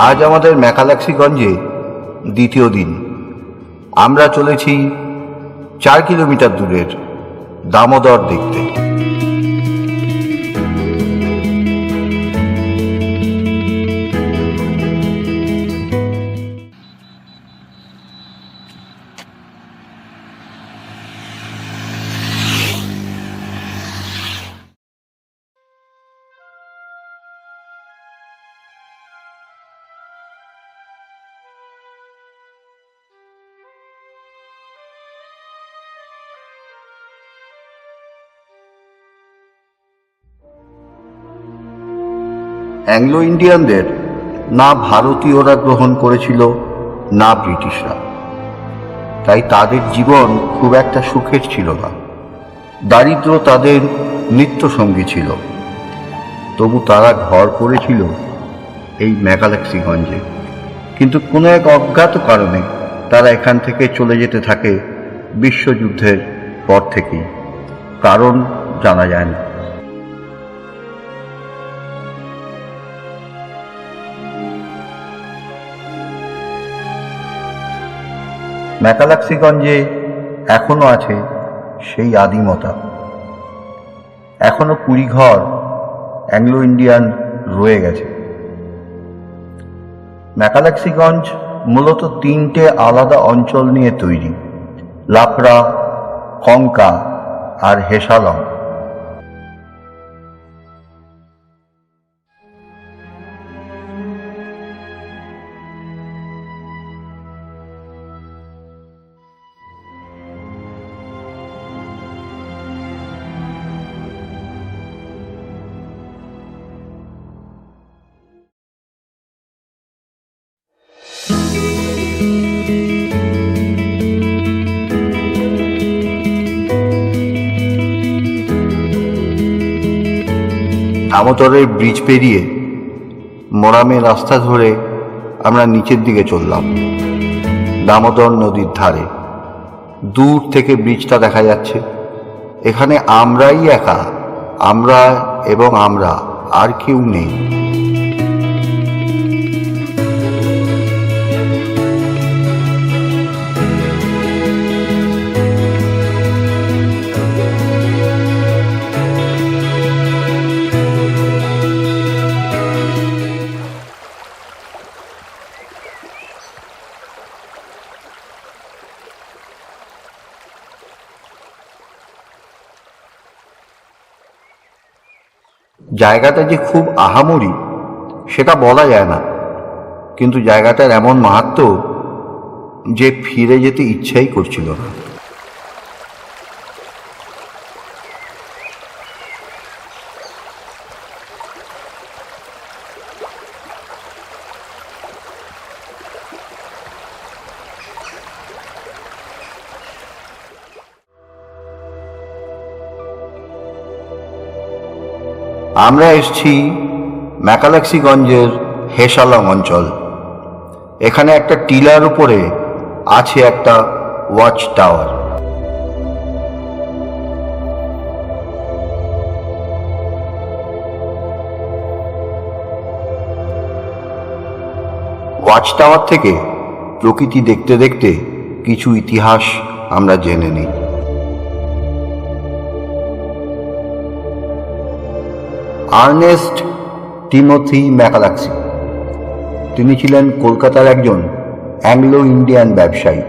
আজ আমাদের মেকালাক্সিগঞ্জে দ্বিতীয় দিন। আমরা চলেছি 4 কিলোমিটার দূরের দামোদর দেখতে। অ্যাংলো ইন্ডিয়ানদের না ভারতীয়রা গ্রহণ করেছিল, না ব্রিটিশরা। তাই তাদের জীবন খুব একটা সুখের ছিল না। দারিদ্র তাদের নিত্যসঙ্গী ছিল। তবু তারা ঘর করেছিল এই মেকালাক্সিগঞ্জে। কিন্তু কোনো এক অজ্ঞাত কারণে তারা এখান থেকে চলে যেতে থাকে বিশ্বযুদ্ধের পর থেকেই। কারণ জানা যায় না। মেকালাক্সিগঞ্জে এখনো আছে সেই আদিমতা। এখনো কুড়িঘর অ্যাংলো ইন্ডিয়ান রয়ে গেছে। মেকালাক্সিগঞ্জ মূলত 3টে আলাদা অঞ্চল নিয়ে তৈরি: লাকড়া, কঙ্কা আর হেসালং। দামোদরের ব্রিজ পেরিয়ে মোরামের রাস্তা ধরে আমরা নিচের দিকে চললাম। দামোদর নদীর ধারে দূর থেকে ব্রিজটা দেখা যাচ্ছে। এখানে আমরাই একা, আমরা এবং আমরা, আর কেউ নেই। জায়গাটা যে খুব আহামরি সেটা বলা যায় না, কিন্তু জায়গাটার এমন মাহাত্ম্য যে ফিরে যেতে ইচ্ছাই করছিল না। আমরা এসেছি মেকালাক্সিগঞ্জের হেসালং অঞ্চল। এখানে একটা টিলার উপরে আছে একটা ওয়াচ টাওয়ার। ওয়াচ টাওয়ার থেকে প্রকৃতি দেখতে দেখতে কিছু ইতিহাস আমরা জেনে নিই। আর্নেস্ট টিমোথি ম্যাকালাক্সি, তিনি ছিলেন কলকাতার একজন অ্যাংলো ইন্ডিয়ান ব্যবসায়ী।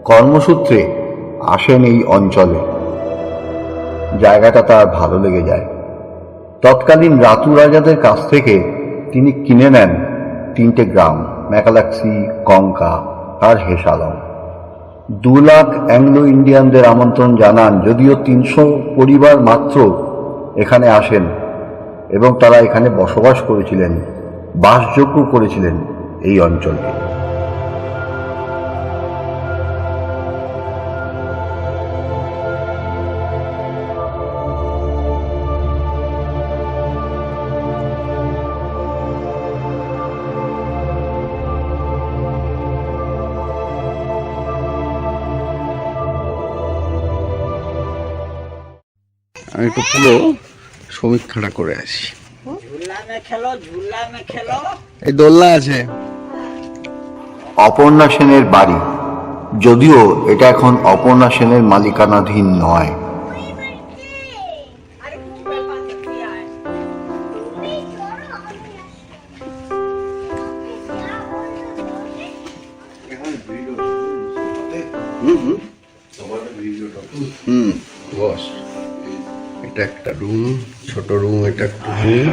কর্মসূত্রে আসেন এই অঞ্চলে। জায়গাটা তার ভালো লেগে যায়। তৎকালীন রাতু রাজাদের কাছ থেকে তিনি কিনে নেন 3টে গ্রাম: মেকালাক্সি, কঙ্কা আর হেসালং। 2 লাখ অ্যাংলো ইন্ডিয়ানদের আমন্ত্রণ জানান, যদিও 300 পরিবার মাত্র এখানে আসেন এবং তারা এখানে বসবাস করেছিলেন, বাসযোগ্য করেছিলেন এই অঞ্চলকে। আমি একটু পুরো সমীক্ষাটা করে আসি। এই দোলনা আছে। অপর্ণা সেনের বাড়ি, যদিও এটা এখন অপর্ণা সেনের মালিকানাধীন নয়। বস, এটা একটা রুম, ছোট রুম, এটা একটা রুম,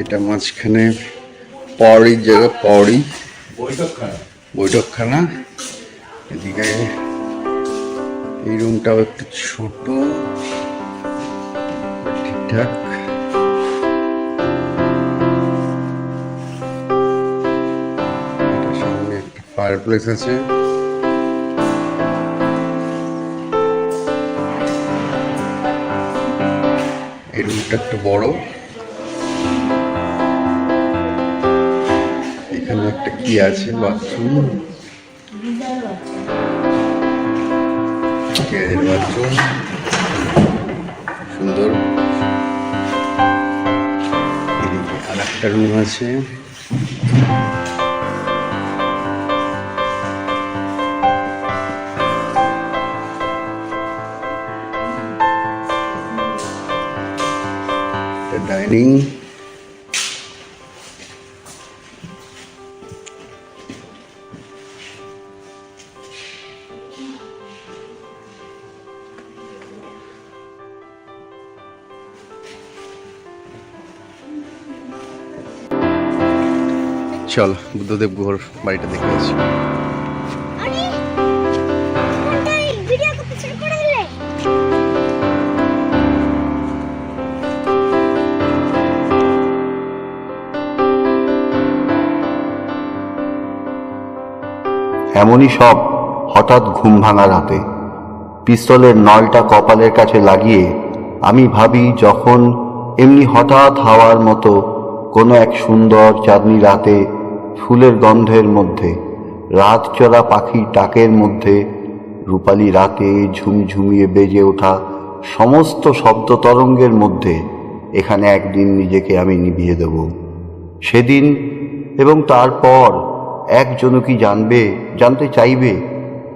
এটা মাঝখানে পাওয়ারির জায়গা, পাওয়ারি বৈঠকখানা। এদিকে এই রুমটাও একটু ছোট, ঠিকঠাক। এটার সামনে একটা ফায়ার প্লেস আছে। এই রুমটা একটু বড়। এখানে একটা কি আছে, বাথরুম, বাথরুম সুন্দর। এদিকে আর একটা রুম আছে। ডাইনিং, চল বুদ্ধদেব গুহর বাড়িটা দেখে আসি। এমনই সব হঠাৎ ঘুম ভাঙা রাতে পিস্তলের নলটা কপালের কাছে লাগিয়ে আমি ভাবি, যখন এমনি হঠাৎ হাওয়ার মতো কোনো এক সুন্দর চাঁদনি রাতে ফুলের গন্ধের মধ্যে, রাত চড়া পাখির ডাকের মধ্যে, রূপালী রাতে ঝুমঝুমিয়ে বেজে ওঠা সমস্ত শব্দ তরঙ্গের মধ্যে এখানে একদিন নিজেকে আমি নিভিয়ে দেব। সেদিন এবং তারপর একজনও কি জানতে চাইবে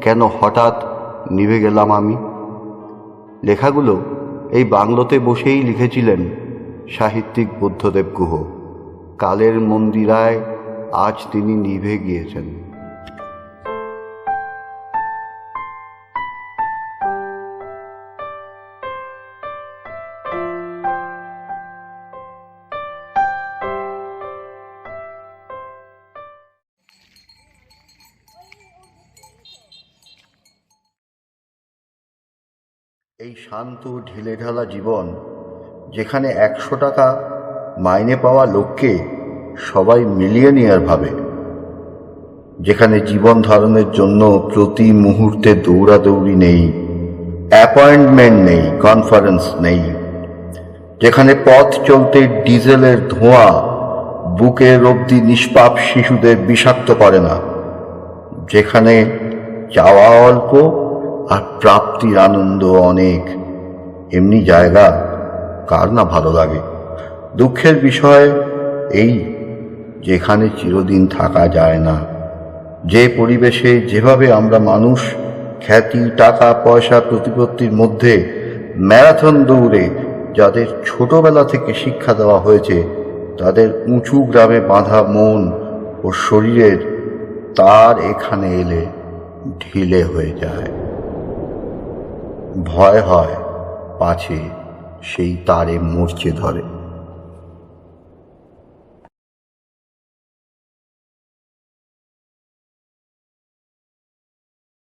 কেন হঠাৎ নিভে গেলাম আমি? লেখাগুলো এই বাংলোতে বসেই লিখেছিলেন সাহিত্যিক বুদ্ধদেব গুহ। কালের মন্দিরায় আজ তিনি নিভে গিয়েছেন। এই শান্ত ঢিলেঢালা জীবন, যেখানে 100 টাকা মাইনে পাওয়া লোককে সবাই মিলিয়নিয়ার ভাবে, যেখানে জীবন ধারণের জন্য প্রতি মুহূর্তে দৌড়াদৌড়ি নেই, অ্যাপয়েন্টমেন্ট নেই, কনফারেন্স নেই, যেখানে পথ চলতে ডিজেলের ধোঁয়া বুকের অবধি নিষ্পাপ শিশুদের বিষাক্ত করে না, যেখানে চাওয়া অল্প আর প্রাপ্তির আনন্দ অনেক, এমনি জায়গা কার না ভালো লাগে? দুঃখের বিষয় এই, যেখানে চিরদিন থাকা যায় না, যে পরিবেশে যেভাবে আমরা মানুষ খ্যাতি, টাকা পয়সা, প্রতিপত্তির মধ্যে ম্যারাথন দৌড়ে যাদের ছোটবেলা থেকে শিক্ষা দেওয়া হয়েছে, তাদের উঁচু গ্রামে বাঁধা মন ও শরীরের তার এখানে এলে ঢিলে হয়ে যায়। ভয় হয় পাছে সেই তারে মরচে ধরে।